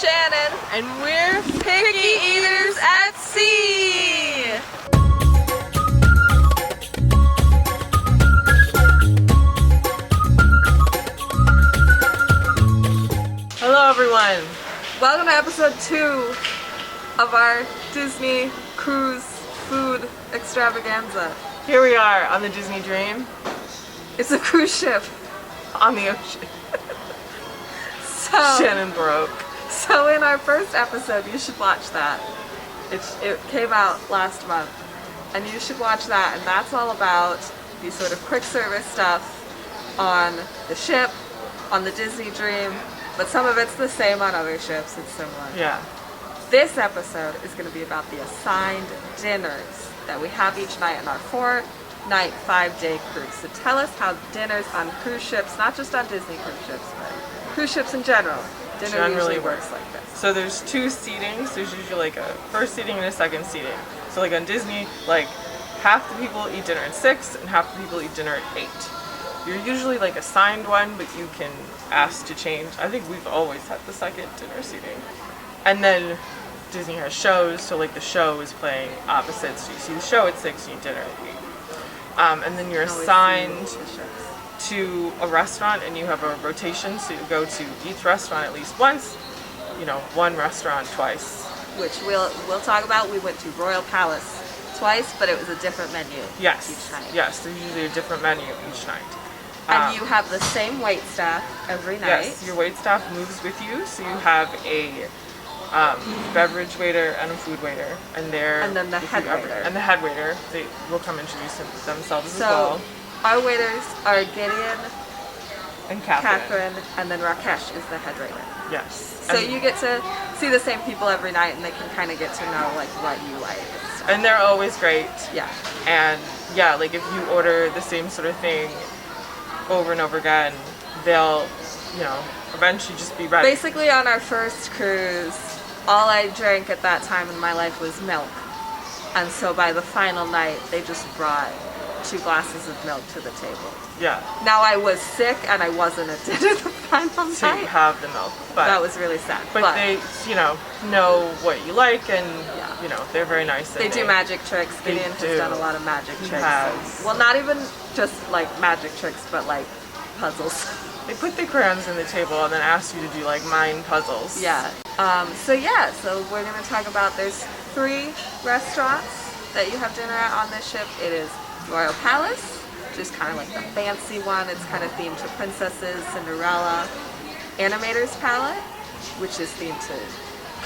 Shannen, and we're Picky Eaters at Sea! Hello everyone! Welcome to episode 2 of our Disney cruise food extravaganza. Here we are on the Disney Dream It's a cruise ship. on the ocean. So, Shannen broke. so in our first episode, you should watch that. It came out last month, and you should watch that, and that's all about the sort of quick service stuff on the ship, on the Disney Dream, but some of it's the same on other ships, it's similar. Yeah. This episode is going to be about the assigned dinners that we have each night on our 4-night, 5-day cruise. So tell us how dinners on cruise ships, not just on Disney cruise ships, but cruise ships in general, dinner usually works like this. So there's 2 seatings. There's usually like a first seating and a second seating. So like on Disney, like half the people eat dinner at 6 and half the people eat dinner at 8. You're usually like assigned one, but you can ask to change. I think we've always had the second dinner seating. And then Disney has shows, so like the show is playing opposites. So you see the show at 6, you eat dinner at 8. And then you're assigned to a restaurant, and you have a rotation, so you go to each restaurant at least once, you know, one restaurant twice. Which we'll talk about. We went to Royal Palace twice, but it was a different menu Yes. each night. Yes, there's usually a different menu each night. And you have the same wait staff every night. Yes, your wait staff moves with you, so you have a beverage waiter and a food waiter, and then the head waiter. And the head waiter, they will come introduce themselves as So well. our waiters are Gideon, And Catherine. and then Rakesh is the head waiter. Yes. So you get to see the same people every night, and they can kind of get to know like what you like. And they're always great. Yeah. And yeah, like if you order the same sort of thing over and over again, they'll, you know, eventually just be ready. Basically, on our first cruise, all I drank at that time in my life was milk. And so by the final night, they just brought 2 glasses of milk to the table. Yeah. Now I was sick and I wasn't at dinner the final So you night. have the milk. But That was really sad. But they, you know what you like, and Yeah. you know, they're very nice. They do magic tricks. Gideon has done a lot of magic tricks. has. Well, not even just like magic tricks, but like puzzles. They put the crayons on the table and then ask you to do like mind puzzles. Yeah. So we're gonna talk about, there's 3 restaurants that you have dinner at on this ship. It is Royal Palace, which is kind of like the fancy one. It's kind of themed to princesses, Cinderella. Animator's Palate, which is themed to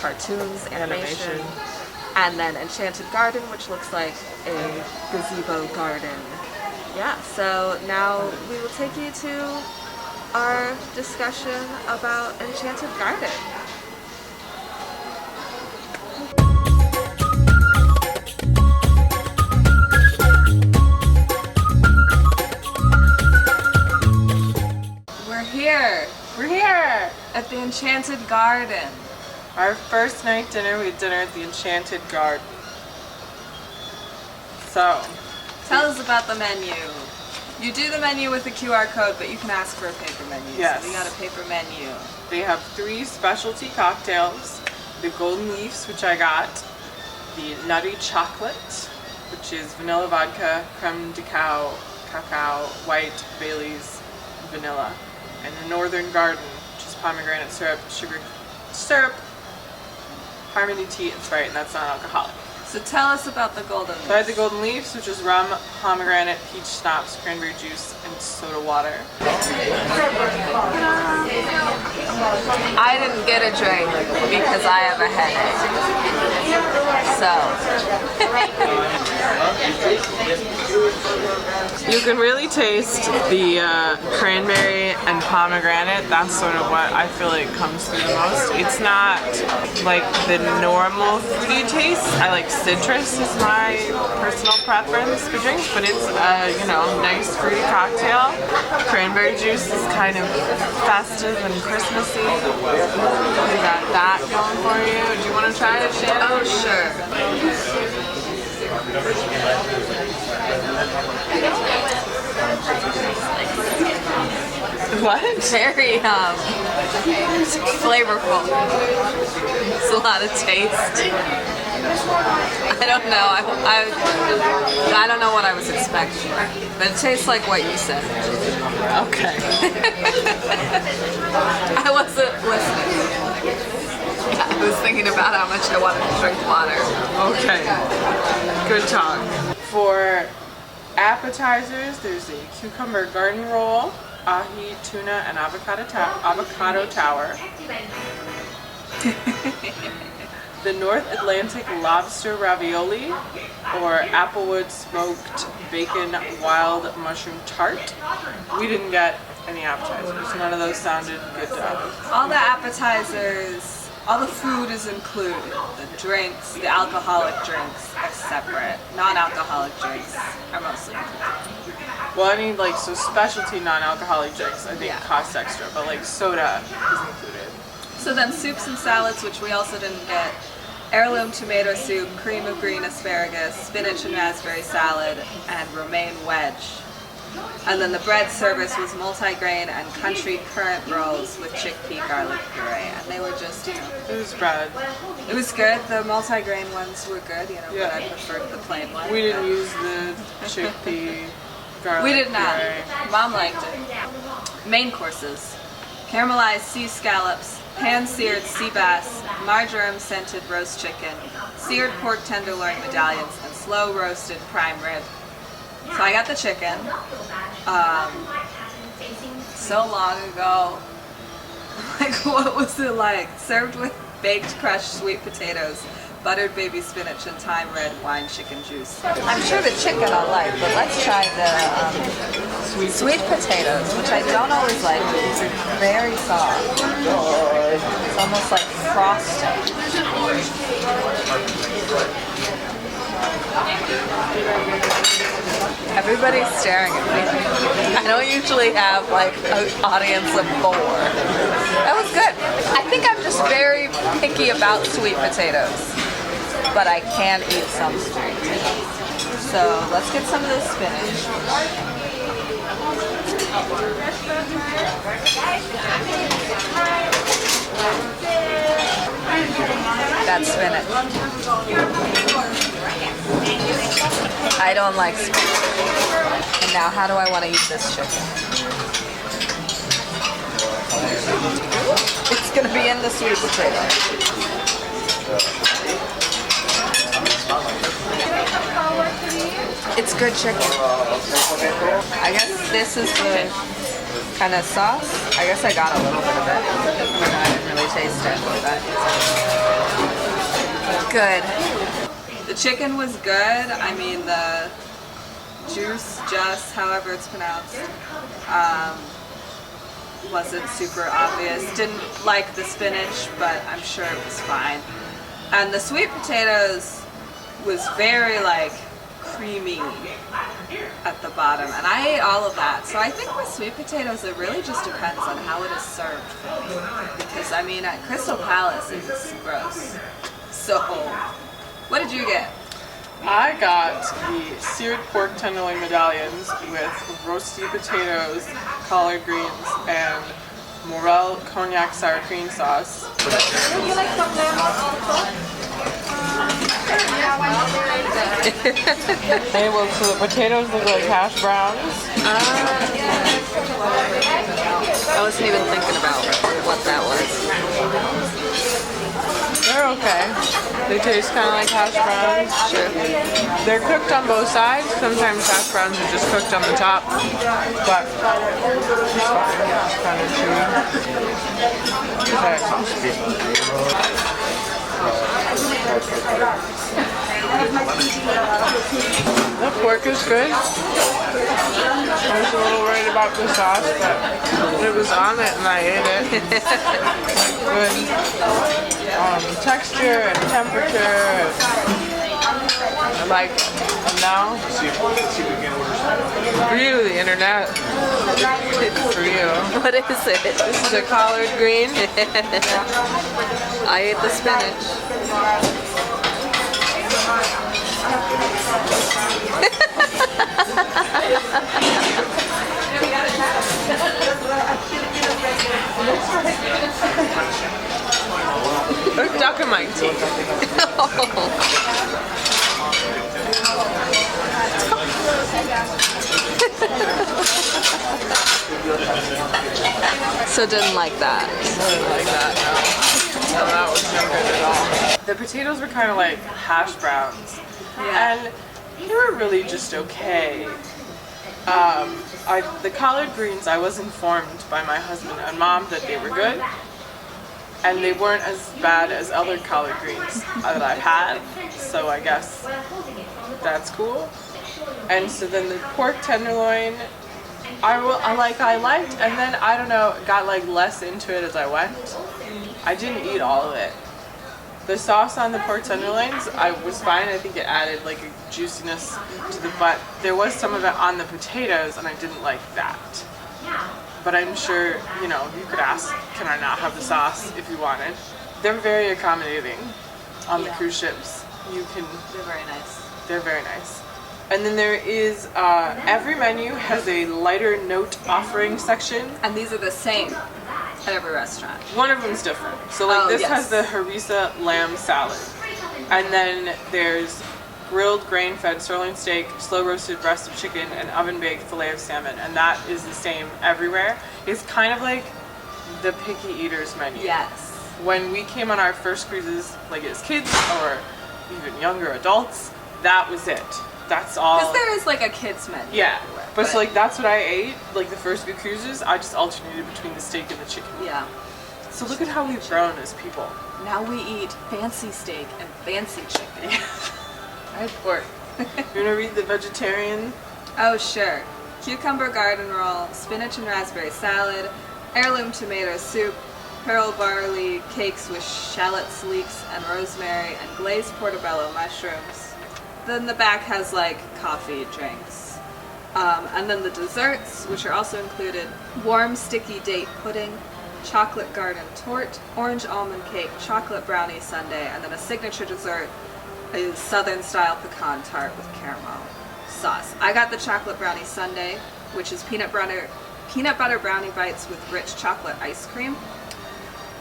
cartoons, animation. And then Enchanted Garden, which looks like a gazebo garden. Yeah, so now we will take you to our discussion about Enchanted Garden. We're here at the Enchanted Garden. Our first night dinner, we had dinner at the Enchanted Garden. So, Tell us about the menu. You do the menu with a QR code, but you can ask for a paper menu. Yes. So we got a paper menu. they have 3 specialty cocktails. The Golden Leafs, which I got. The Nutty Chocolate, which is vanilla vodka, creme de cacao, white, Bailey's, vanilla. And the Northern Garden, which is pomegranate syrup, sugar syrup, Harmony tea, and Sprite, and that's non-alcoholic. So tell us about the Golden Leafs. So I had the Golden Leafs, which is rum, pomegranate, peach schnapps, cranberry juice, and soda water. I didn't get a drink because I have a headache. So. You can really taste the cranberry and pomegranate. That's sort of what I feel like comes through the most. It's not like the normal fruity taste. I like citrus is my personal preference for drinks, but it's a, you know, nice fruity cocktail. Cranberry juice is kind of festive and Christmassy. You got that going for you. Do you want to try it, Shannen? Oh, sure. What? Very flavorful. It's a lot of taste. I don't know. I don't know what I was expecting, but it tastes like what you said. Okay. I wasn't listening. I was thinking about how much I wanted to drink water. Okay. Good talk. For appetizers, there's a cucumber garden roll, ahi, tuna, and avocado tower. The North Atlantic lobster ravioli, or applewood smoked bacon wild mushroom tart. We didn't get any appetizers. None of those sounded good to us. All the appetizers, all the food is included. The drinks, the alcoholic drinks are separate. Non-alcoholic drinks are mostly included. Well, I need like, so specialty non-alcoholic drinks I think Yeah. cost extra, but like soda is included. So then soups and salads, which we also didn't get. Heirloom tomato soup, cream of green asparagus, spinach and raspberry salad, and romaine wedge. And then the bread service was multigrain and country currant rolls with chickpea garlic puree. And they were just, you know, It was bread. it was good. The multigrain ones were good, you know, Yeah. but I preferred the plain one. We didn't use the chickpea garlic We did not. puree. Mom liked it. Main courses: caramelized sea scallops, pan-seared sea bass, marjoram-scented roast chicken, seared pork tenderloin medallions, and slow-roasted prime rib. So I got the chicken. So long ago. Like, what was it like? Served with baked crushed sweet potatoes, buttered baby spinach, and thyme red wine chicken juice. I'm sure the chicken I'll like, but let's try the sweet potatoes, which I don't always like. It's very soft. It's almost like frosting. Everybody's staring at me. I don't usually have like an audience of 4. That was good. I think I'm just very picky about sweet potatoes, but I can eat some sweet potatoes. So let's get some of this spinach. That's spinach. I don't like spinach. And now how do I want to eat this chicken? It's going to be in the sweet potato. It's good chicken. I guess this is the kind of sauce. I guess I got a little bit of it. I didn't really taste it, but good. The chicken was good. I mean, the juice, however it's pronounced, wasn't super obvious. Didn't like the spinach, but I'm sure it was fine. And the sweet potatoes was very like creamy at the bottom, and I ate all of that. So I think with sweet potatoes, it really just depends on how it is served for me. Because I mean, at Crystal Palace, it was gross. So, what did you get? I got the seared pork tenderloin medallions with roasty potatoes, collard greens, and Mericle cognac sour cream sauce. Would you like some Hey, well, so the potatoes look like hash browns. I wasn't even thinking about what that was. They're okay. They taste kind of like hash browns. Sure. They're cooked on both sides. Sometimes hash browns are just cooked on the top, but it's fine. It's kind of chewy. The pork is good. I was a little worried about the sauce, but it was on it and I ate it. Good texture and temperature. I like it. And now, for you, the internet. It's for you. What is it? This is a collard green. I ate the spinach. There's duck in my teeth. So didn't like that. I didn't like that, no. No, that was no good at all. The potatoes were kind of like hash browns. Yeah. And they were really just okay. The collard greens, I was informed by my husband and mom that they were good. And they weren't as bad as other collard greens that I've had. So I guess that's cool. And so then the pork tenderloin, I liked, and then I don't know, got like less into it as I went. I didn't eat all of it. The sauce on the pork tenderloins, I was fine. I think it added like a juiciness to the butt. There was some of it on the potatoes, and I didn't like that. But I'm sure, you know, you could ask, can I not have the sauce if you wanted? They're very accommodating on the cruise ships. You can. They're very nice. They're very nice. And then there is, every menu has a lighter note offering section. And these are the same at every restaurant. One of them's different. So like this yes. has the harissa lamb salad. And then there's grilled grain-fed sirloin steak, slow-roasted breast of chicken, and oven-baked filet of salmon. And that is the same everywhere. It's kind of like the picky eaters menu. Yes. When we came on our first cruises, like as kids or even younger adults, that was it. That's all. Because there is like a kids menu. Yeah. everywhere, But so like that's what I ate. Like the first few cruises, I just alternated between the steak and the chicken. Yeah. So look at how we've grown as people. Now we eat fancy steak and fancy chicken. I had pork. You wanna read the vegetarian? Oh, sure. Cucumber garden roll, spinach and raspberry salad, heirloom tomato soup, pearl barley cakes with shallots, leeks, and rosemary, and glazed portobello mushrooms. Then the back has like coffee, drinks. And then the desserts, which are also included, warm sticky date pudding, chocolate garden torte, orange almond cake, chocolate brownie sundae, and then a signature dessert is southern style pecan tart with caramel sauce. I got the chocolate brownie sundae, which is peanut butter brownie bites with rich chocolate ice cream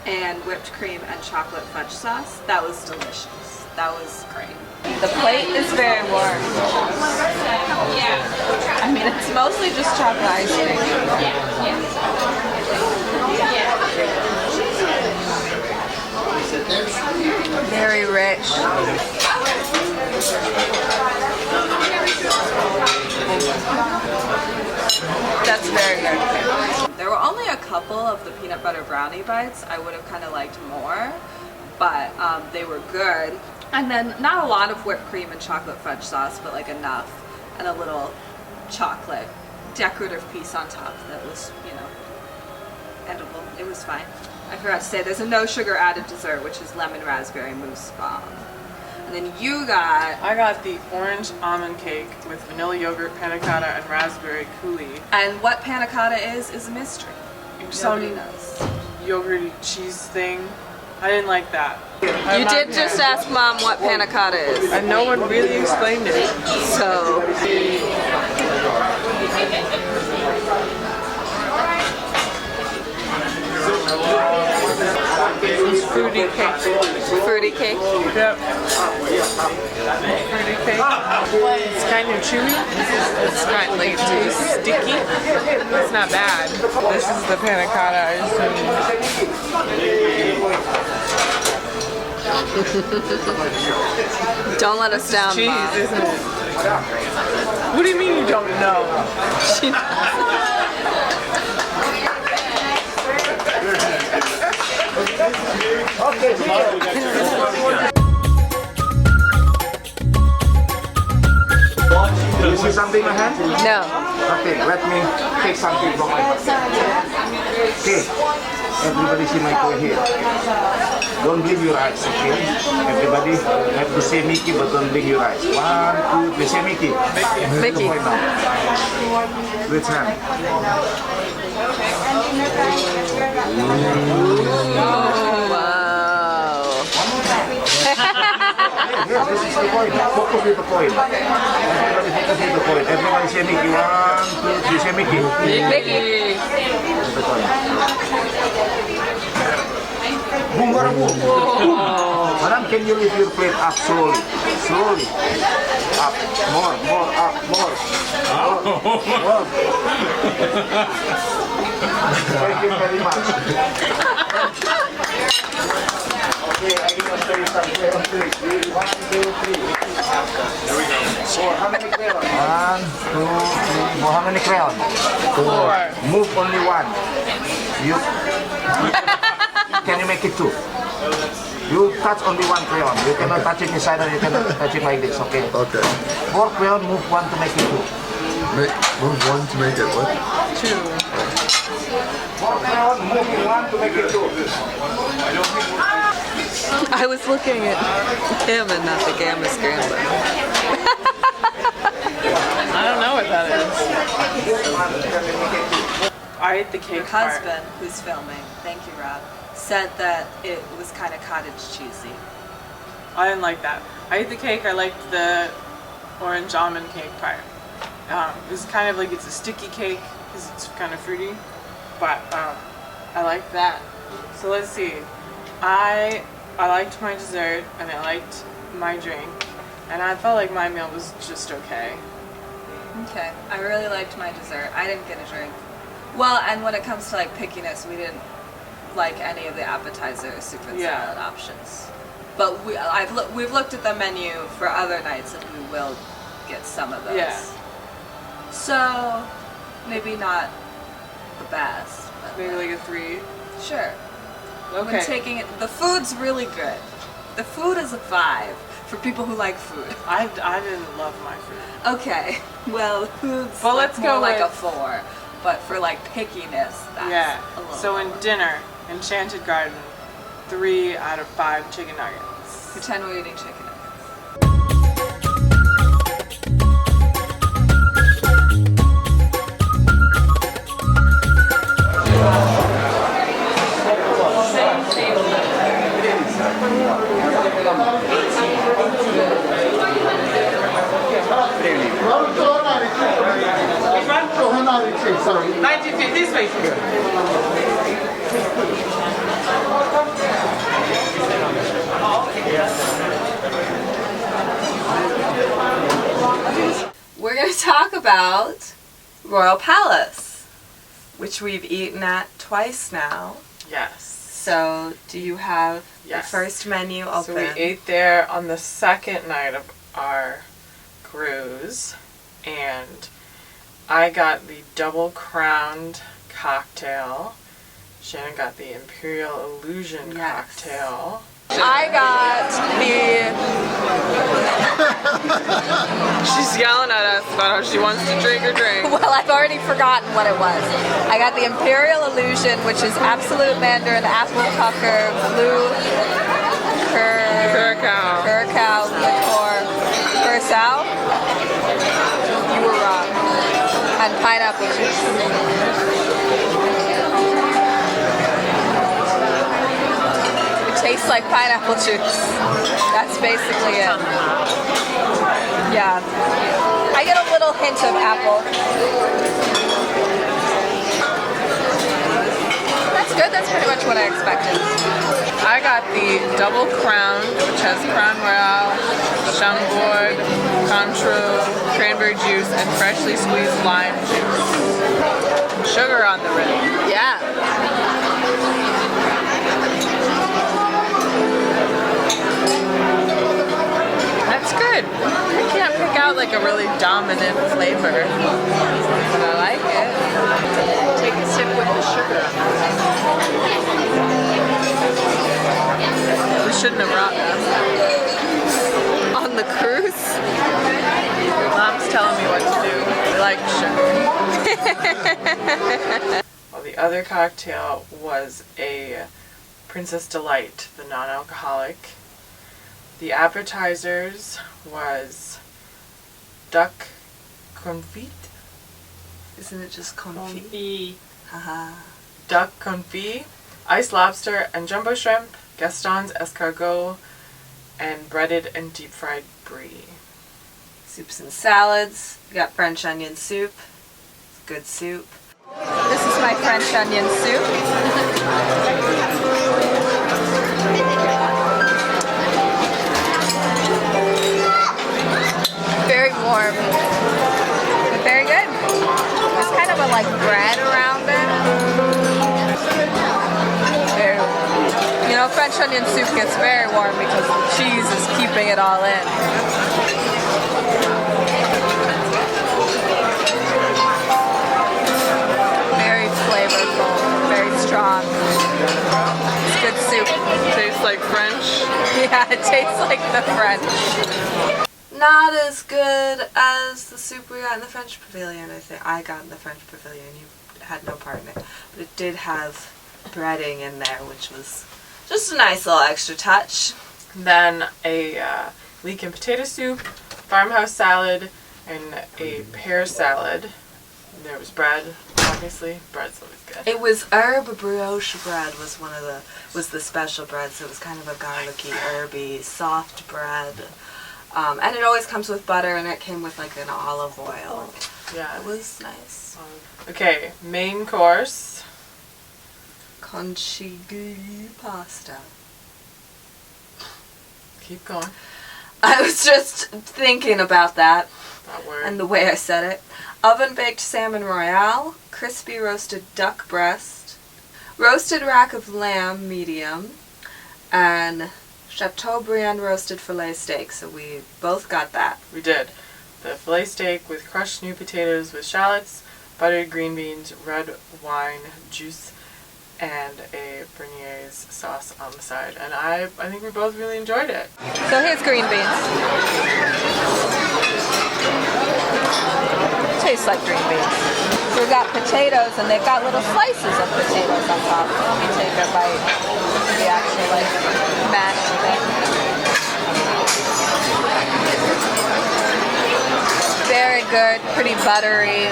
and whipped cream and chocolate fudge sauce. That was delicious. That was great. The plate is very warm. I mean, it's mostly just chocolate ice cream. Very rich. That's very good. There were only a couple of the peanut butter brownie bites I would have kind of liked more, but they were good. And then not a lot of whipped cream and chocolate fudge sauce, but like enough, and a little chocolate decorative piece on top that was, you know, edible. It was fine. I forgot to say, there's a no sugar added dessert, which is lemon raspberry mousse bomb. And then you got... I got the orange almond cake with vanilla yogurt, panna cotta, and raspberry coulis. And what panna cotta is a mystery. Nobody Some knows. yogurty cheese thing. I didn't like that. You did just ask Mom what panna cotta is. And no one really explained it. So... It's fruity cake. Fruity cake? Yep. Fruity cake. It's kind of chewy. It's kind of like it tastes sticky. It's not bad. This is the panna cotta, I assume. Don't let us down, Cheese, Mom. isn't it? What do you mean you don't know? She You see something in my hand? No. Okay, let me take something from my basket. Okay, everybody see my toy here. Don't blink your eyes, okay? Everybody have to say Mickey, but don't blink your eyes. 1, 2, 3, say Mickey. Mickey. Right now. Which hand? Wow. Yes, this is the coin. Focus with the coin. Everybody focus with the coin. Everybody say Mickey. 1, 2, 3. Say Mickey. Mickey. The coin. Boom, bara boom. Madam, can you lift your plate up slowly? Slowly. Up. More, up, more. More. Thank you very much. Okay, I give us 30 seconds. 1, 2, 3. There we go. 4. How many crayons? 1, 2, 3, 4. How many crayons? 4. Move only 1. You. Can you make it 2? You touch only 1 crayon. You cannot touch it inside and you cannot touch it like this, okay? Okay. 4 crayon, move 1 to make it 2. Move 1 to make it what? 2. 4 crayon, move 1 to make it 2. I was looking at him and not the Gamma Scrambler. I don't know what that is. I ate the cake Your part. husband, who's filming, thank you, Rob, said that it was kind of cottage cheesy. I didn't like that. I ate the cake. I liked the orange almond cake part. It was kind of like it's a sticky cake because it's kind of fruity, but I liked that. So let's see. I liked my dessert and I liked my drink, and I felt like my meal was just okay. Okay, I really liked my dessert. I didn't get a drink. Well, and when it comes to like pickiness, we didn't like any of the appetizer soup and salad options. But we've looked at the menu for other nights and we will get some of those. Yeah. So maybe not the best. But Maybe like a 3. sure. Okay. When taking it, the food's really good. The food is a 5 for people who like food. I didn't love my food. Okay, well, the food's Well, like let's more go like with- a 4. But for like pickiness, that's Yeah. a little So in lower. dinner, Enchanted Garden, 3 out of 5 chicken nuggets. Pretend we're eating chicken nuggets. Sorry. 1950, this way. We're going to talk about Royal Palace, which we've eaten at twice now. Yes. So, do you have Yes. the first menu open? So we ate there on the second night of our cruise, and I got the double crowned cocktail. Shannon got the Imperial Illusion cocktail. I got the... She's yelling at us about how she wants to drink her drink. Well, I've already forgotten what it was. I got the Imperial Illusion, which is absolute Mandarin, apple pucker, blue curacao liqueur, curacao. You were wrong. And pineapple juice. It tastes like pineapple juice. That's basically it. Yeah. I get a little hint of apple. That's good. That's pretty much what I expected. I got the double crown, which has Crown Royal, Chambord, Cointreau, cranberry juice, and freshly squeezed lime juice. Sugar on the rim. Yeah. That's good. I can't pick out like a really dominant flavor, but I like it. Take a sip with the sugar. We shouldn't have brought them. On the cruise? Mom's telling me what to do. We like sugar. Well, the other cocktail was a Princess Delight, the non-alcoholic. The appetizers was duck confit. Isn't it just confit? Haha. Duck confit, iced lobster and jumbo shrimp, Gaston's escargot, and breaded and deep fried brie. Soups and salads. We got French onion soup. Good soup. This is my French onion soup. Very warm. But very good. There's kind of a like bread around it. Very, you know, French onion soup gets very warm because the cheese is keeping it all in. Very flavorful, very strong. It's good soup. Tastes like French. Yeah, it tastes like the French. Not as good as the soup we got in the French Pavilion. I think I got in the French Pavilion. You had no part in it, but it did have breading in there, which was just a nice little extra touch. Then a leek and potato soup, farmhouse salad, and a pear salad. And there was bread, obviously. Bread's always good. It was herb brioche bread was was the special bread, so it was kind of a garlicky, herby, soft bread. And it always comes with butter, and it came with like an olive oil. Yeah. It was nice. Okay, main course. Conchigli pasta. Keep going. I was just thinking about that That word. and the way I said it. Oven baked salmon royale, crispy roasted duck breast, roasted rack of lamb medium, and Chateaubriand roasted filet steak. So we both got that. We did. The filet steak with crushed new potatoes with shallots, buttered green beans, red wine juice, and a Bernaise sauce on the side. And I think we both really enjoyed it. So here's green beans. Tastes like green beans. We've got potatoes, and they've got little slices of potatoes on top. Let me take a bite of the actual like mashed thing. Very good, pretty buttery.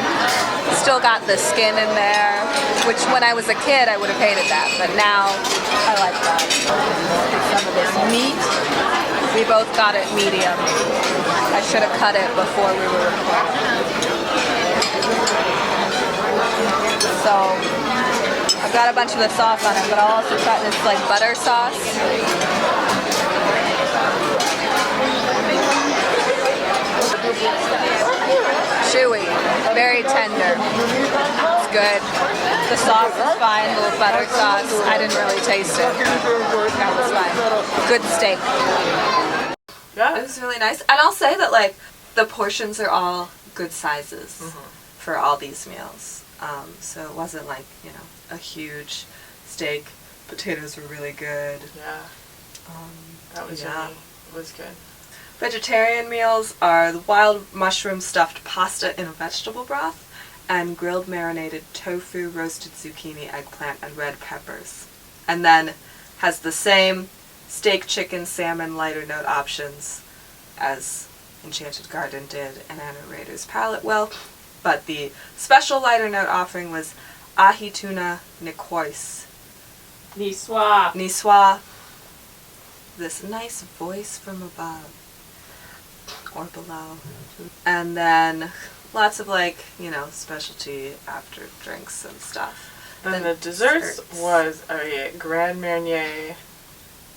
Still got the skin in there, which when I was a kid I would have hated that, but now I like that. Some of this meat. We both got it medium. I should have cut it before we were recording. So I've got a bunch of the sauce on it, but I'll also try this like butter sauce. Chewy, very tender. It's good. The sauce is fine, a little butter sauce. I didn't really taste it. That was fine. Good steak. Yeah. It was really nice. And I'll say that like the portions are all good sizes for all these meals. So it wasn't like, you know, a huge steak. Potatoes were really good. Yeah. That was yeah. was good. Vegetarian meals are the wild mushroom stuffed pasta in a vegetable broth and grilled marinated tofu, roasted zucchini, eggplant, and red peppers. And then has the same steak, chicken, salmon, lighter note options as Enchanted Garden did and Animator's Palate will. But the special lighter note offering was ahi tuna niçoise. Niçoise. This nice voice from above. Or below. And then lots of like, you know, specialty after drinks and stuff. Then the desserts was a Grand Marnier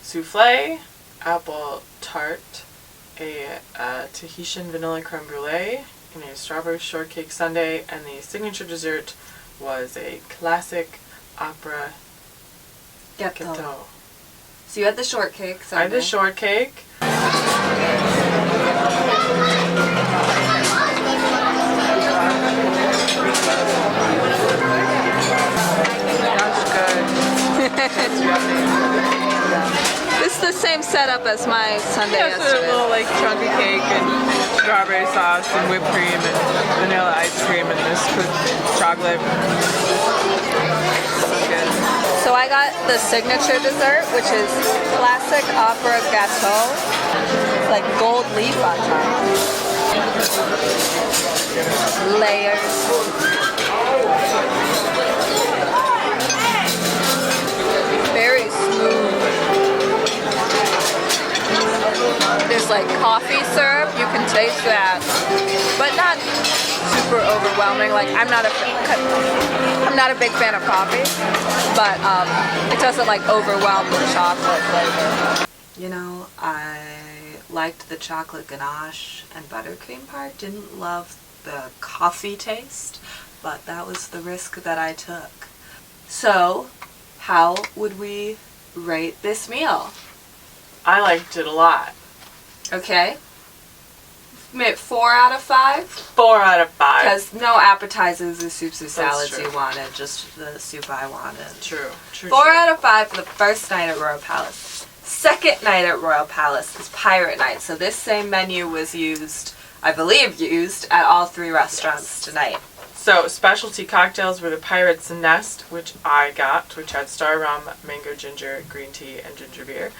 souffle, apple tart, a Tahitian vanilla creme brulee, and a strawberry shortcake sundae, and the signature dessert was a classic opera gâteau. So you had the shortcake sundae. I had the shortcake. That's good. This is the same setup as my sundae Yeah, so a yesterday. little like chunky cake and strawberry sauce and whipped cream and vanilla ice cream and this chocolate. So good. So I got the signature dessert, which is classic opera gâteau. It's like gold leaf on top. Layers. Very smooth. just like coffee syrup. You can taste that, but not super overwhelming. Like I'm not a big fan of coffee, but it doesn't like overwhelm the chocolate flavor. You know, I liked the chocolate ganache and buttercream part. Didn't love the coffee taste, but that was the risk that I took. So, how would we rate this meal? I liked it a lot. Okay. 4 out of 5? 4 out of 5. Because no appetizers or soups or salads true. you wanted, just the soup I wanted. True. 4 out of 5 for the first night at Royal Palace. Second night at Royal Palace is Pirate Night. So this same menu was used, I believe used, at all 3 restaurants tonight. So, specialty cocktails were the Pirate's Nest, which I got, which had star rum, mango ginger, green tea, and ginger beer.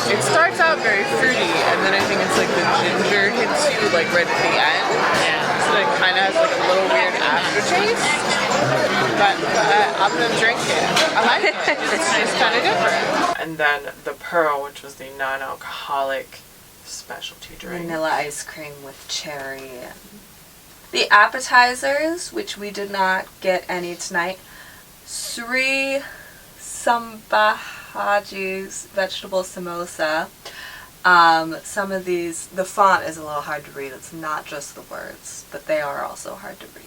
It starts out very fruity, and then I think it's like the ginger hits you like right at the end. Yeah. So it kind of has like a little weird aftertaste. But I'm gonna drink it. I like it. It's just kind of different. And then the Pearl, which was the non-alcoholic specialty drink. Vanilla ice cream with cherry. The appetizers, which we did not get any tonight. Sri Sambahaji's vegetable samosa. Some of these, the font is a little hard to read. It's not just the words, but they are also hard to read.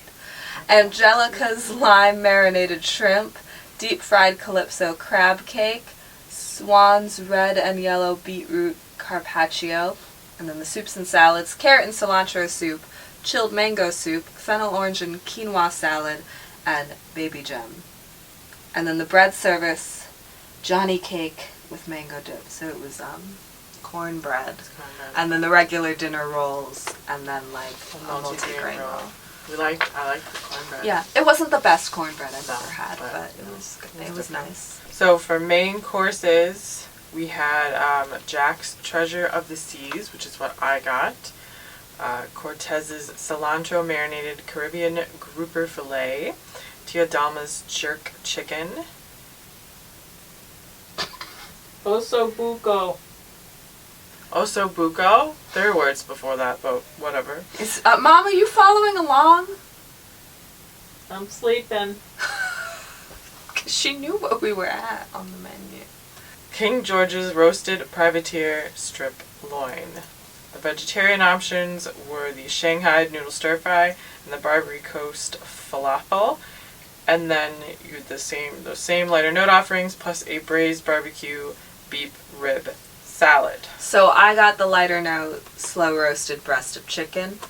Angelica's lime marinated shrimp, deep fried calypso crab cake, Swan's red and yellow beetroot carpaccio, and then the soups and salads, carrot and cilantro soup, chilled mango soup, fennel orange and quinoa salad, and baby gem. And then the bread service, Johnny cake with mango dip. So it was cornbread, and then the regular dinner rolls, and then like a multi-grain roll. I liked the cornbread. Yeah, it wasn't the best cornbread I've ever had, but it was nice. So for main courses, we had Jack's Treasure of the Seas, which is what I got. Cortez's cilantro marinated Caribbean grouper fillet. Tia Dalma's jerk chicken. Osso buco. Osso buco? There are words before that, but whatever. Mom, are you following along? I'm sleeping. She knew what we were at on the menu. King George's roasted privateer strip loin. The vegetarian options were the Shanghai noodle stir fry and the Barbary Coast falafel. And then you had those same lighter note offerings plus a braised barbecue beef rib salad. So I got the lighter note slow roasted breast of chicken.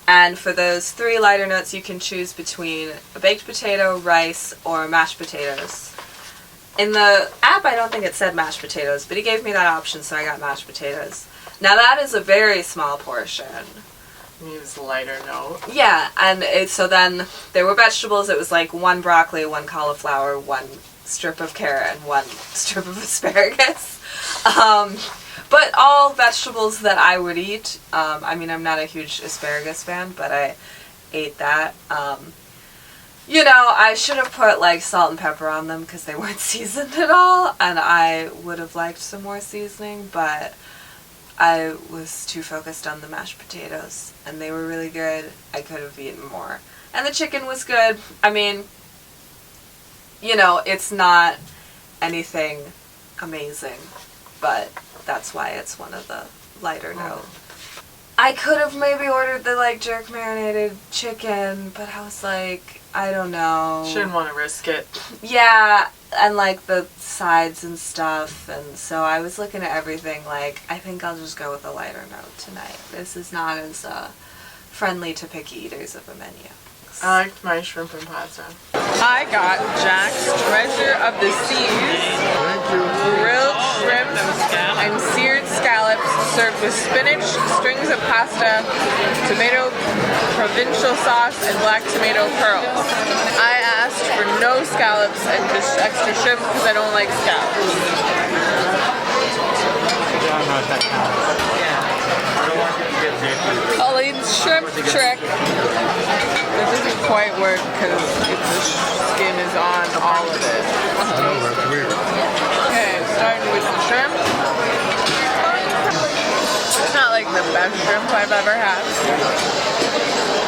And for those 3 lighter notes, you can choose between a baked potato, rice, or mashed potatoes. In the app, I don't think it said mashed potatoes, but he gave me that option, so I got mashed potatoes. Now that is a very small portion. Needs lighter note. Yeah, and so then there were vegetables. It was like 1 broccoli, 1 cauliflower, 1 strip of carrot, and 1 strip of asparagus. But all vegetables that I would eat. I mean, I'm not a huge asparagus fan, but I ate that. You know, I should have put like salt and pepper on them because they weren't seasoned at all, and I would have liked some more seasoning, but I was too focused on the mashed potatoes, and they were really good. I could have eaten more. And the chicken was good. I mean, you know, it's not anything amazing, but that's why it's one of the lighter note. I could have maybe ordered the like jerk marinated chicken, but I was like, I don't know. Shouldn't want to risk it. Yeah, and like the sides and stuff, and so I was looking at everything like, I think I'll just go with a lighter note tonight. This is not as friendly to picky eaters of a menu. I liked my shrimp and pasta. I got Jack's Treasure of the Seas, grilled shrimp and seared scallops served with spinach, strings of pasta, tomato provincial sauce, and black tomato pearls. I asked for no scallops and just extra shrimp because I don't like scallops. know if that counts. Colleen's shrimp trick. This doesn't quite work because the skin is on all of it. Oh, that's weird. Okay, starting with the shrimp. It's not like the best shrimp I've ever had,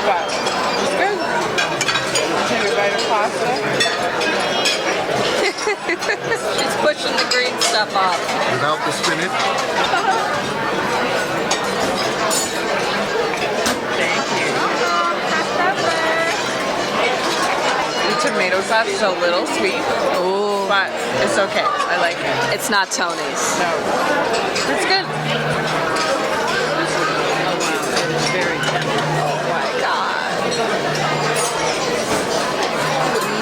but it's good. Take a bite of pasta. She's pushing the green stuff off. Without the spinach. The tomato sauce is a little sweet, but it's okay. I like it. It's not Tony's. No, it's good. Oh my god.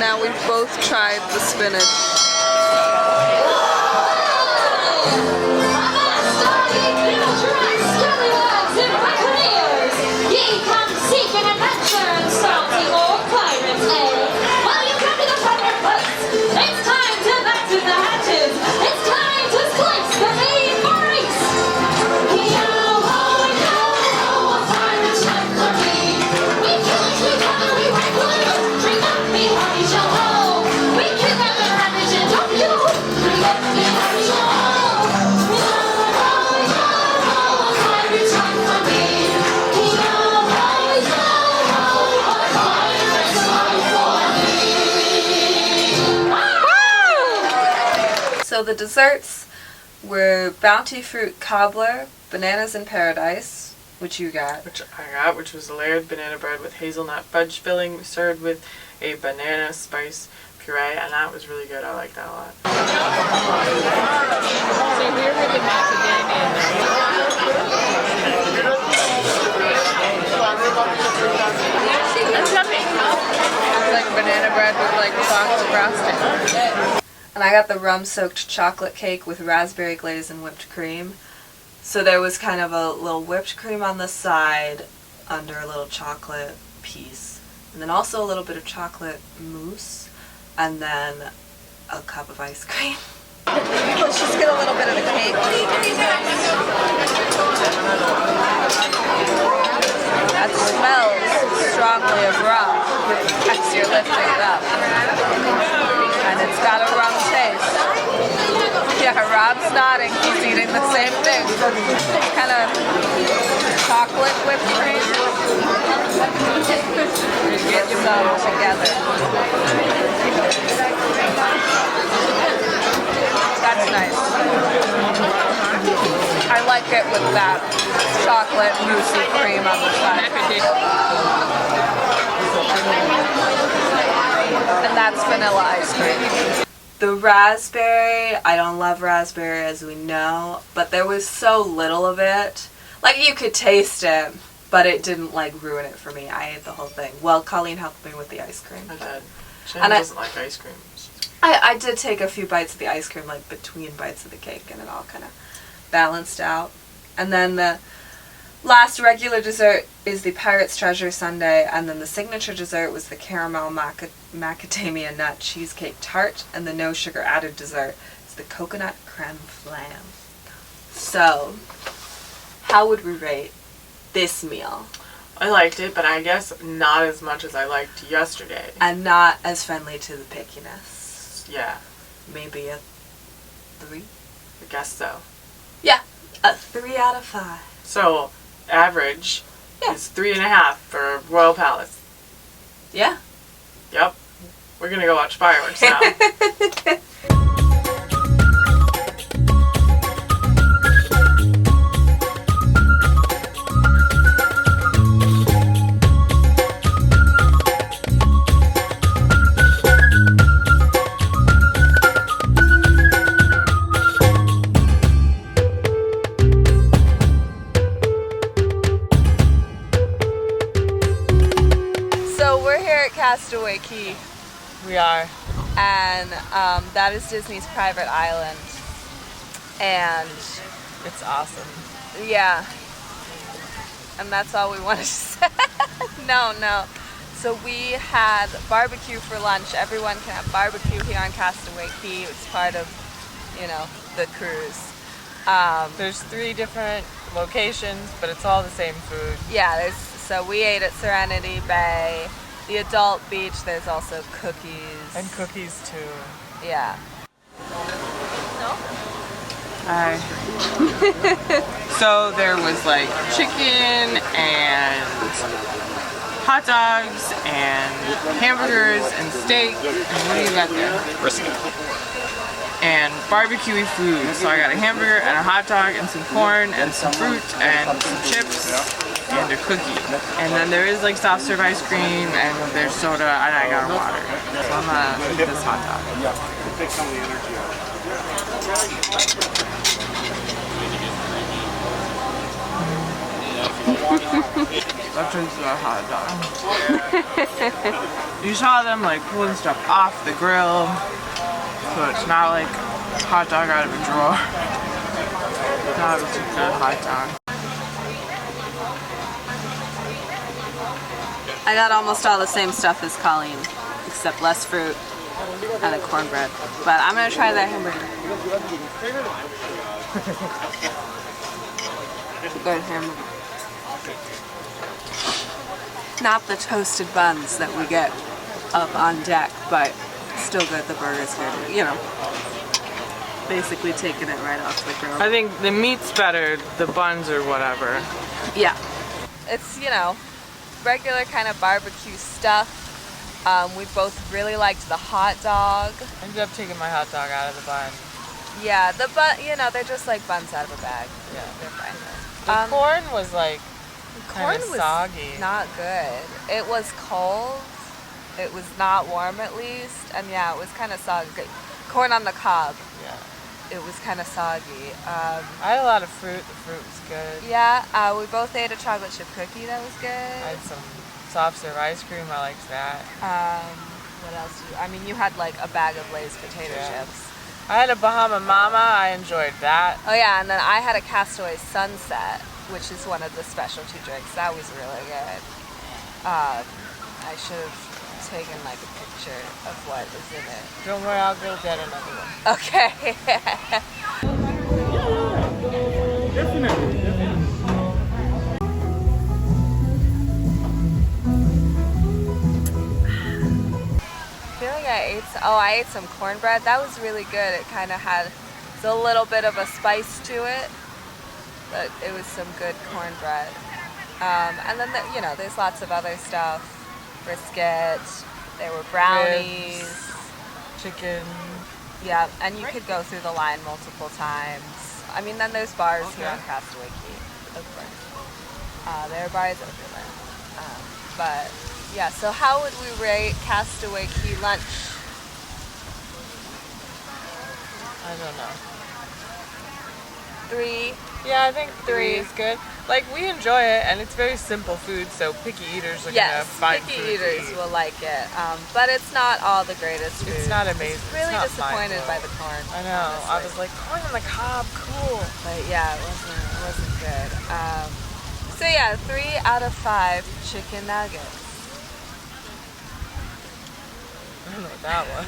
Now we've both tried the spinach. So the desserts were Bounty Fruit Cobbler, Bananas in Paradise, which you got. Which I got, which was layered banana bread with hazelnut fudge filling, served with a banana spice puree, and that was really good. I like that a lot. So here with the That's nothing. It's like banana bread with like chocolate frosting. And I got the rum-soaked chocolate cake with raspberry glaze and whipped cream. So there was kind of a little whipped cream on the side under a little chocolate piece. And then also a little bit of chocolate mousse. And then a cup of ice cream. Let's just get a little bit of the cake. That smells strongly of rum as you're lifting it up. And it's got a rum taste. Yeah, Rob's nodding. He's eating the same thing. It's kind of chocolate whipped cream. Get some together. That's nice. I like it with that chocolate moussey cream on the side. And that's vanilla ice cream. The raspberry, I don't love raspberry as we know, but there was so little of it. Like you could taste it, but it didn't like ruin it for me. I ate the whole thing. Well, Colleen helped me with the ice cream. I did. Shannen doesn't like ice cream. I did take a few bites of the ice cream, like between bites of the cake, and it all kind of balanced out. And then the last regular dessert is the Pirate's Treasure sundae, and then the signature dessert was the caramel macadamia nut cheesecake tart, and the no sugar added dessert is the coconut creme flan. So, how would we rate this meal? I liked it, but I guess not as much as I liked yesterday. And not as friendly to the pickiness. Yeah. Maybe a 3? I guess so. Yeah, a 3 out of 5. So, average is 3.5 for Royal Palace. Yeah. Yep. We're gonna go watch fireworks now. Castaway Key. We are. And that is Disney's private island. And It's awesome. yeah. And that's all we wanted to say. No. So we had barbecue for lunch. Everyone can have barbecue here on Castaway Key. It's part of, the cruise. There's 3 different locations, but it's all the same food. Yeah, so we ate at Serenity Bay, the adult beach. There's also cookies. And cookies too. Yeah. Hi. So there was like chicken and hot dogs and hamburgers and steak. And what do you got there? Brisket. And barbecue food. So I got a hamburger and a hot dog and some corn and some fruit and some chips and a cookie. And then there is like soft serve ice cream and there's soda and I got water. So I'm gonna eat this hot dog. Take some of the energy out. That tastes like a hot dog. You saw them like pulling stuff off the grill, so it's not like a hot dog out of a drawer. That was a good hot dog. I got almost all the same stuff as Colleen, except less fruit and a cornbread. But I'm gonna try that hamburger. Good hamburger. Not the toasted buns that we get up on deck, but still good. The burger's good. You know, basically taking it right off the grill. I think the meat's better, the buns or whatever. Yeah. It's, you know, regular kind of barbecue stuff. We both really liked the hot dog. I ended up taking my hot dog out of the bun. Yeah, the bun, you know, they're just like buns out of a bag. Yeah. They're fine. The corn was like Corn kinda was soggy. not good. It was cold. It was not warm at least. And yeah, it was kind of soggy. Corn on the cob. Yeah. It was kind of soggy. I had a lot of fruit. The fruit was good. Yeah, we both ate a chocolate chip cookie. That was I good. had some soft serve ice cream. I liked that. What else? I mean, you had like a bag of Lay's potato chips. I had a Bahama Mama. I enjoyed that. Oh yeah, and then I had a Castaway Sunset, which is one of the specialty drinks. That was really good. I should have taken like a picture of what is in it. Don't worry, I'll go get another one. Okay. Definitely. I feel like I ate some cornbread. That was really good. It kind of had a little bit of a spice to it, but it was some good cornbread. And then, you know, there's lots of other stuff. Brisket, there were brownies. Ribs, chicken. Yeah, and you could go through the line multiple times. I mean, then there's bars here on Castaway Key, of course. There are bars everywhere. But yeah, so how would we rate Castaway Key lunch? I don't know. 3. Yeah, I think 3 is good. Like, we enjoy it, and it's very simple food, so picky eaters are gonna find picky food to eaters eat. will like it. But it's not all the greatest food. It's not amazing. Really It's not disappointed mind-blowing. by the corn. I know. I honestly. was like, corn on the cob, cool. But yeah, it wasn't good. So yeah, 3 out of 5 chicken nuggets. I don't know what that was.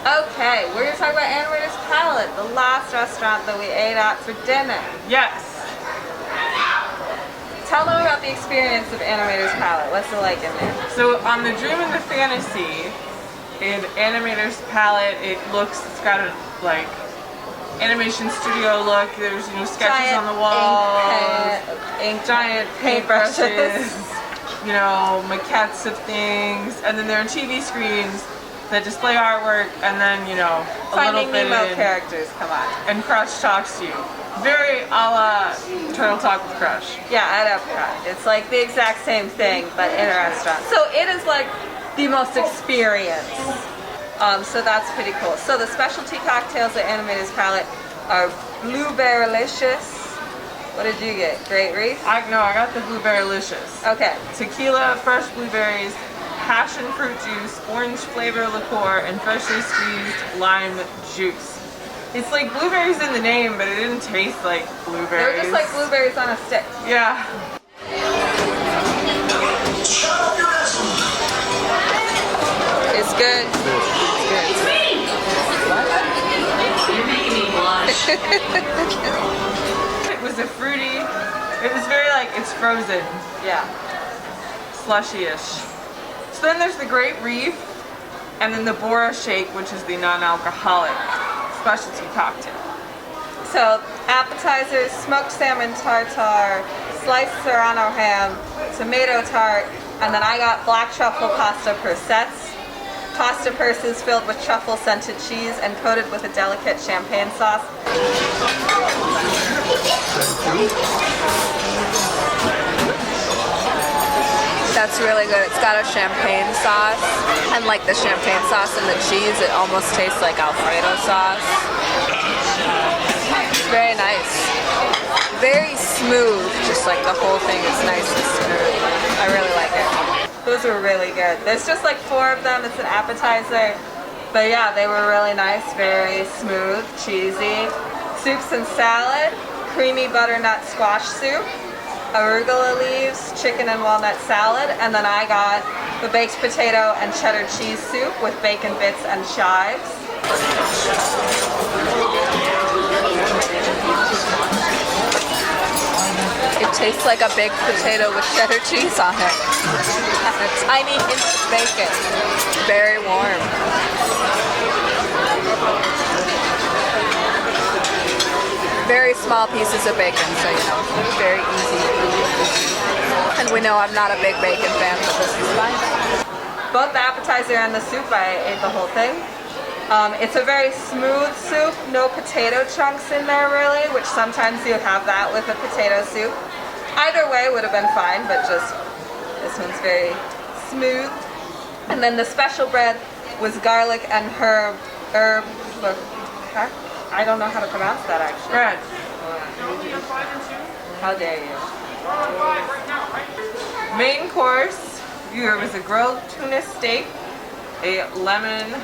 Okay, we're going to talk about Animator's Palate, the last restaurant that we ate at for dinner. Yes. Tell them about the experience of Animator's Palate. What's it like in there? So on the Dream and the Fantasy, in Animator's Palette, it's got a like animation studio look. There's sketches on the walls, giant paintbrushes, maquettes of things, and then there are TV screens the display artwork, and then, you know, a Finding little bit Nemo in, characters, come on. and Crush talks to you. Very a la Turtle Talk with Crush. Yeah, at Epcot. It's like the exact same thing, but in a restaurant. So it is like the most experience. So that's pretty cool. So the specialty cocktails at Animator's Palate are Blueberrylicious. What did you get? Great Reef? I got the Blueberrylicious. Okay. Tequila, fresh blueberries, passion fruit juice, orange flavor liqueur, and freshly squeezed lime juice. It's like blueberries in the name, but it didn't taste like blueberries. They're just like blueberries on a stick. Yeah. It's good. It was a fruity, it was very like, it's frozen, Yeah. slushy-ish. So then there's the Great Reef, and then the Bora Shake, which is the non-alcoholic specialty cocktail. So appetizers, smoked salmon tartare, sliced serrano ham, tomato tart, and then I got black truffle pasta per sets. Pasta purses filled with truffle-scented cheese and coated with a delicate champagne sauce. That's really good. It's got a champagne sauce, and like the champagne sauce and the cheese, it almost tastes like Alfredo sauce. It's very nice. Very smooth, just like the whole thing is nice and smooth. I really like it. Those were really good. There's just like 4 of them. It's an appetizer. But yeah, they were really nice. Very smooth, cheesy. Soups and salad, creamy butternut squash soup, arugula leaves, chicken and walnut salad, and then I got the baked potato and cheddar cheese soup with bacon bits and chives. It tastes like a baked potato with cheddar cheese on it. And a tiny hint of bacon. Very warm. Very small pieces of bacon, so you know, very easy to eat. And we know I'm not a big bacon fan, but this is fine. Both the appetizer and the soup, I ate the whole thing. It's a very smooth soup, no potato chunks in there really, which sometimes you have that with a potato soup. Either way would have been fine, but just this one's very smooth. And then the special bread was garlic and herb, I don't know how to pronounce that actually. Bread. How dare you. Main course, there was a grilled tuna steak, a lemon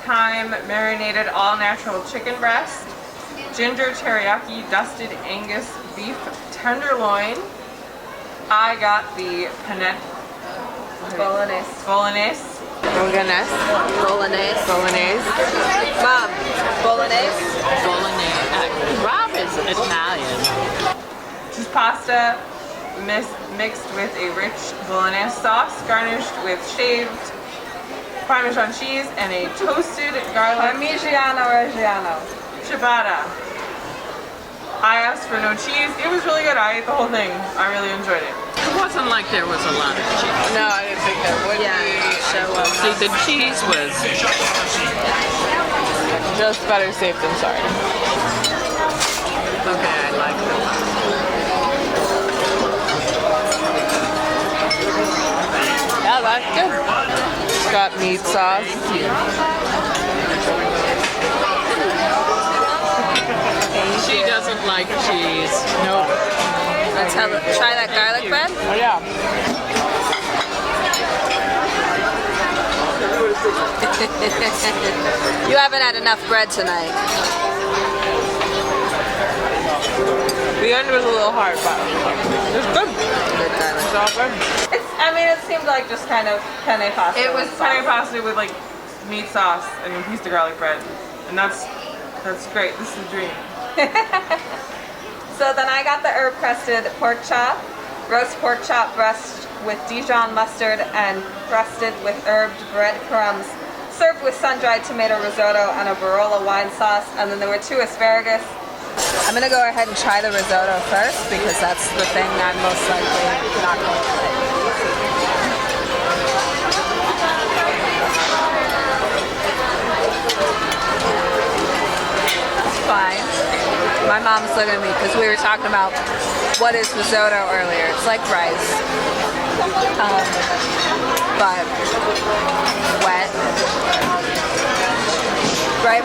thyme marinated all-natural chicken breast, ginger teriyaki dusted Angus beef tenderloin. I got the Bolognese. bolognese. Bolognese. Mom, bolognese? Rob is Italian. This is pasta mixed with a rich bolognese sauce, garnished with shaved Parmesan cheese and a toasted garlic Parmigiano Reggiano. ciabatta. I asked for no cheese. It was really good. I ate the whole thing. I really enjoyed it. It wasn't like there was a lot of cheese. No, I didn't think there would be. See, the cheese was Just better safe than sorry. okay. I like it. Yeah, that's good. It's got meat sauce. She doesn't like cheese. Nope. Let's try that garlic bread. Oh yeah. You haven't had enough bread tonight. The end was a little hard, but it was good. Good garlic. It's all good. It seemed like just kind of penne pasta. It was penne pasta with like meat sauce and a piece of garlic bread, and that's great. This is a dream. So then I got the herb crusted pork chop, roast pork chop breast with Dijon mustard and crusted with herbed breadcrumbs, served with sun-dried tomato risotto and a Barolo wine sauce, and then there were 2 asparagus. I'm gonna go ahead and try the risotto first because that's the thing I'm most likely not going to like. mom's looking at me because we were talking about what is risotto earlier. It's like rice, but wet, right?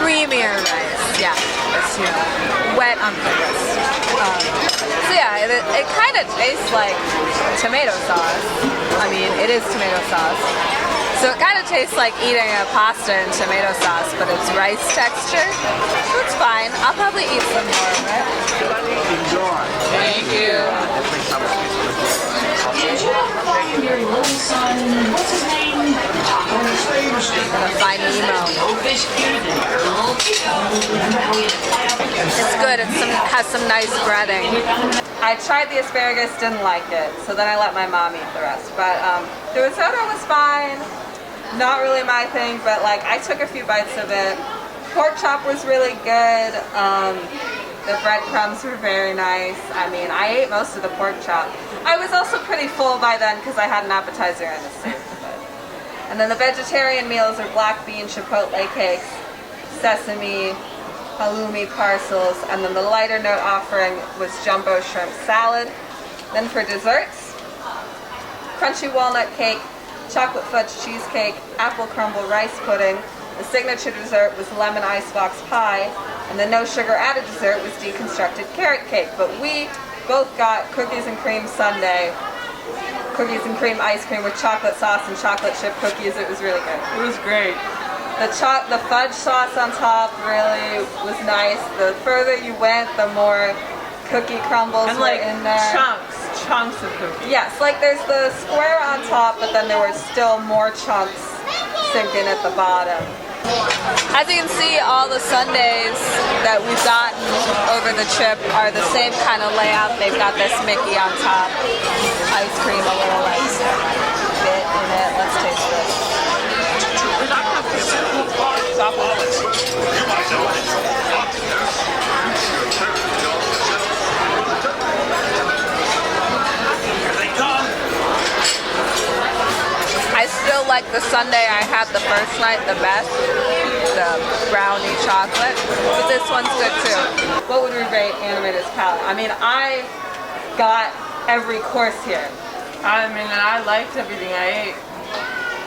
Creamier rice. Yeah, it's, you know, wet on purpose. So yeah, it kind of tastes like tomato sauce. I mean, it is tomato sauce. So it kind of tastes like eating a pasta in tomato sauce, but it's rice texture. So it's fine. I'll probably eat some more of it. Enjoy. Thank you. Your little son, what's his name? Gonna find Nemo. It's good. It has some nice breading. I tried the asparagus, didn't like it, so then I let my mom eat the rest. But the risotto was fine. Not really my thing, but like I took a few bites of it. Pork chop was really good. The breadcrumbs were very nice. I mean, I ate most of the pork chop. I was also pretty full by then because I had an appetizer and a soup. And then the vegetarian meals are black bean chipotle cakes, sesame, halloumi parcels, and then the lighter note offering was jumbo shrimp salad. Then for desserts, crunchy walnut cake, chocolate fudge cheesecake, apple crumble rice pudding. The signature dessert was lemon icebox pie, and the no sugar added dessert was deconstructed carrot cake. But we both got cookies and cream sundae, cookies and cream ice cream with chocolate sauce and chocolate chip cookies. It was really good. It was great. The fudge sauce on top really was nice. The further you went, the more cookie crumbles And were like in there. chunks of cookies. Yes, like there's the square on top, but then there were still more chunks sinking at the bottom. As you can see, all the sundaes that we've gotten over the trip are the same kind of layout. They've got this Mickey on top, ice cream, a little like bit in it. Let's taste this. I still like the sundae I had the first night the best, the brownie chocolate, but this one's good too. What would we rate Animator's Palate? I mean, I got every course here. I mean, and I liked everything I ate.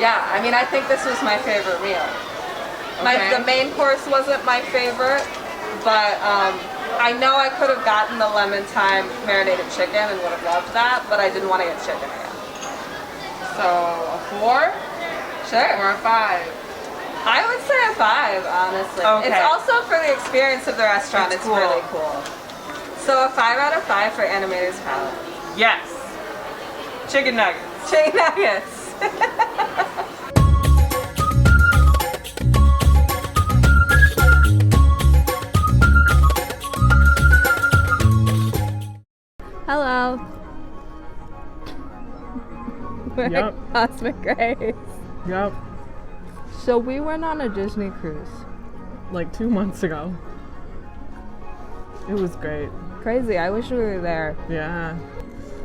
Yeah, I mean, I think this was my favorite meal. Okay. The main course wasn't my favorite, but I know I could have gotten the lemon thyme marinated chicken and would have loved that, but I didn't want to get chicken again. So a 4 Sure. or a 5? I would say a 5, honestly. Okay. It's also for the experience of the restaurant. It's It's cool. really cool. So a 5 out of 5 for Animator's Palate. Yes. Chicken nuggets. Chicken nuggets. Hello. We're Yep. at Cosmic Grace. Yep. So we went on a Disney cruise. Like 2 months ago. It was great. Crazy. I wish we were there. Yeah,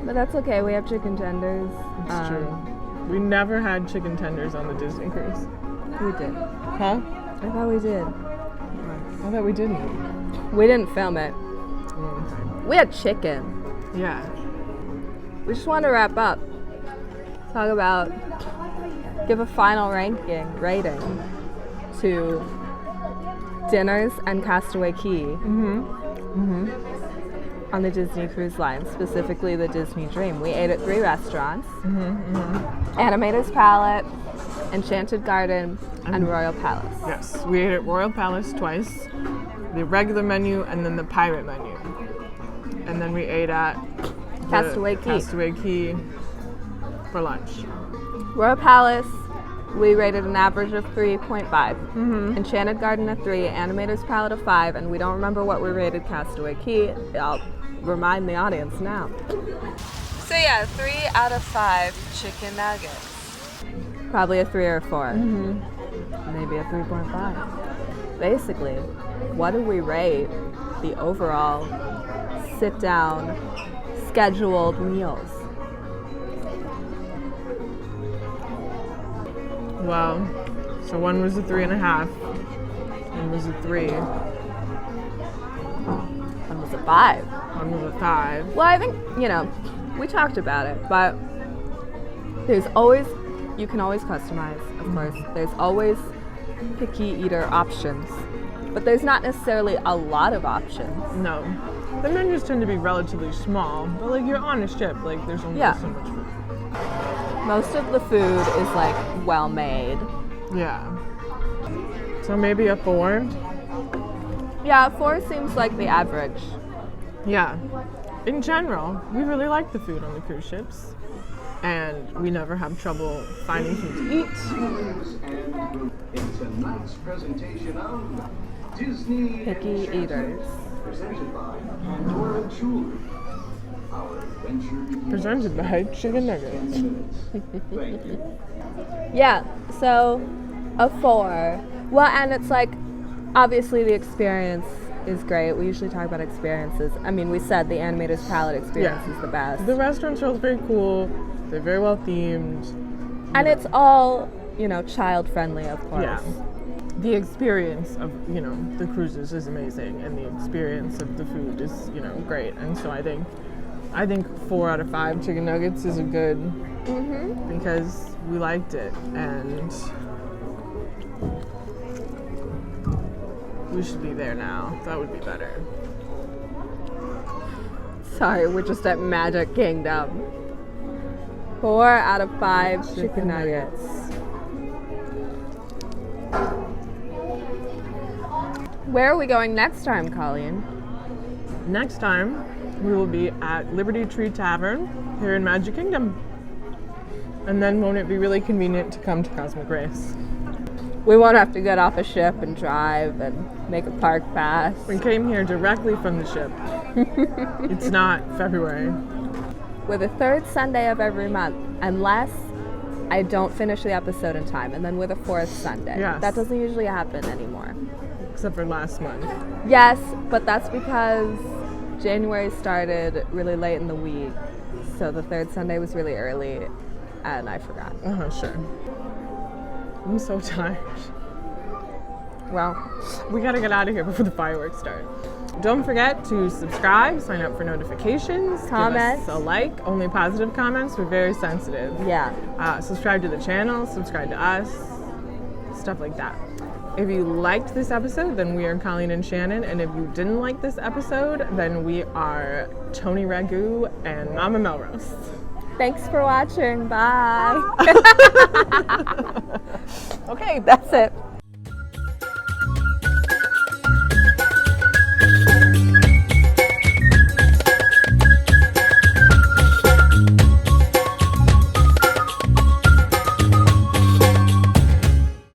But that's okay. We have chicken tenders. it's true. We never had chicken tenders on the Disney cruise. We did. Huh? I thought we did. I thought we didn't. We didn't film it. Okay. We had chicken. Yeah. We just want to wrap up. Talk about, give a final rating to dinners and Castaway Key on the Disney Cruise Line, specifically the Disney Dream. We ate at 3 restaurants: Animator's Palate, Enchanted Garden, and Royal Palace. Yes, we ate at Royal Palace twice, the regular menu and then the pirate menu. And then we ate at the Castaway Key. Castaway Key for lunch. Royal Palace, we rated an average of 3.5. Enchanted Garden a 3, Animator's Palate a 5, and we don't remember what we rated Castaway Key. I'll remind the audience now. So yeah, 3 out of 5 chicken nuggets. Probably a 3 or a 4. Maybe a 3.5. Basically, what do we rate the overall sit-down scheduled meals? Wow. So one was a 3.5, one was a 3. 5. Mine was a 5. Well, I think, you know, we talked about it, but there's always, you can always customize, of course. There's always picky eater options, but there's not necessarily a lot of options. No. The menus tend to be relatively small, but like you're on a ship, like there's only so much food. Most of the food is like well made. Yeah. So maybe a 4? Yeah, 4 seems like the average. Yeah. In general, we really like the food on the cruise ships. And we never have trouble finding things to eat. In tonight's presentation of Disney Picky eaters. presented by Dora Jewelry. Our adventure Presented by Chicken Nuggets. Thank you. Yeah, so a 4. Well, and it's like, obviously the experience is great. We usually talk about experiences. I mean, we said the Animator's Palate experience is the best. The restaurants are very cool. They're very well themed. And it's all, you know, child friendly, of course. Yeah. The experience of, you know, the cruises is amazing, and the experience of the food is, you know, great. And so I think 4 out of 5 chicken nuggets is a good, because we liked it, and we should be there now. That would be better. Sorry, we're just at Magic Kingdom. 4 out of 5 chicken nuggets. Where are we going next time, Colleen? Next time, we will be at Liberty Tree Tavern here in Magic Kingdom. And then won't it be really convenient to come to Cosmic Race? We won't have to get off a ship and drive and make a park pass. We came here directly from the ship. It's not February. We're the 3rd Sunday of every month, unless I don't finish the episode in time, and then we're the 4th Sunday. Yes. That doesn't usually happen anymore. Except for last month. Yes, but that's because January started really late in the week, so the 3rd Sunday was really early, and I forgot. Sure. I'm so tired. Well, we gotta get out of here before the fireworks start. Don't forget to subscribe, sign up for notifications, Comment. give us a like. Only positive comments, we're very sensitive. yeah. Subscribe to the channel, subscribe to us, stuff like that. If you liked this episode, then we are Colleen and Shannen, and if you didn't like this episode, then we are Tony Ragu and Mama Melrose. Thanks for watching. Bye. Okay, that's it.